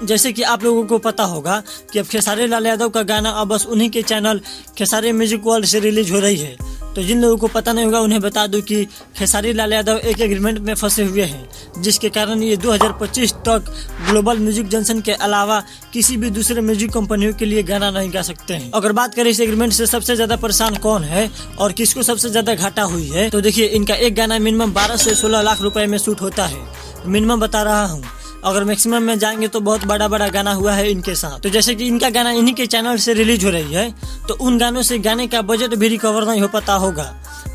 जैसे कि आप लोगों को पता होगा कि अब खेसारी लाल यादव का गाना अब बस उन्हीं के चैनल खेसारी म्यूजिक वर्ल्ड से रिलीज हो रही है। तो जिन लोगों को पता नहीं होगा उन्हें बता दूं कि खेसारी लाल यादव एक एग्रीमेंट में फंसे हुए हैं, जिसके कारण ये 2025 तक ग्लोबल म्यूजिक जंक्शन के अलावा किसी भी दूसरे म्यूजिक कंपनियों के लिए गाना नहीं गा सकते हैं। अगर बात करें इस एग्रीमेंट से सबसे ज्यादा परेशान कौन है और किसको सबसे ज्यादा घाटा हुई है, तो देखिए इनका एक गाना मिनिमम 12 से 16 लाख रुपए में शूट होता है। मिनिमम बता रहा हूँ, अगर मैक्सिमम में जाएंगे तो बहुत बड़ा बड़ा गाना हुआ है इनके साथ। तो जैसे कि इनका गाना इन्हीं के चैनल से रिलीज हो रही है, तो उन गानों से गाने का बजट भी रिकवर नहीं हो पाता होगा,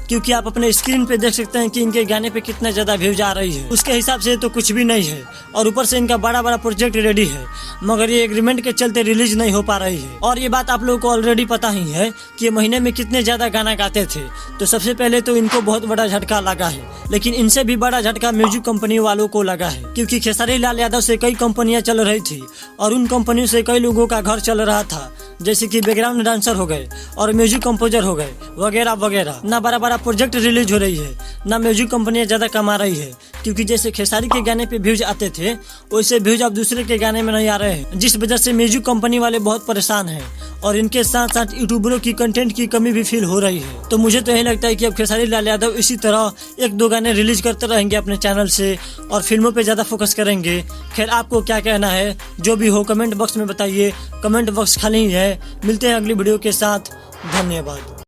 क्योंकि आप अपने स्क्रीन पे देख सकते हैं कि इनके गाने पे कितना ज्यादा व्यूज आ रही है। उसके हिसाब से तो कुछ भी नहीं है, और ऊपर से इनका बड़ा बड़ा प्रोजेक्ट रेडी है, मगर ये एग्रीमेंट के चलते रिलीज नहीं हो पा रही है। और ये बात आप लोगों को ऑलरेडी पता ही है कि ये महीने में कितने ज्यादा गाना गाते थे। तो सबसे पहले तो इनको बहुत बड़ा झटका लगा है, लेकिन इनसे भी बड़ा झटका म्यूजिक कंपनी वालों को लगा है, क्योंकि खेसारी लाल यादव से कई कंपनियां चल रही थी और उन कंपनियों से कई लोगों का घर चल रहा था, जैसे कि बैकग्राउंड डांसर हो गए और म्यूजिक कंपोजर हो गए वगैरह वगैरह। ना बड़ा बड़ा प्रोजेक्ट रिलीज हो रही है, ना म्यूजिक कंपनियां ज्यादा कमा रही है, क्योंकि जैसे खेसारी के गाने पे व्यूज आते थे वैसे व्यूज अब दूसरे के गाने में नहीं आ रहे हैं, जिस वजह से म्यूजिक कंपनी वाले बहुत परेशान हैं और इनके साथ साथ यूट्यूबरों की कंटेंट की कमी भी फील हो रही है। तो मुझे तो यही लगता है कि अब खेसारी लाल यादव इसी तरह एक दो गाने रिलीज करते रहेंगे अपने चैनल से और फिल्मों पे ज्यादा फोकस करेंगे। खैर आपको क्या कहना है, जो भी हो कमेंट बॉक्स में बताइए, कमेंट बॉक्स खाली ही है। मिलते हैं अगली वीडियो के साथ, धन्यवाद।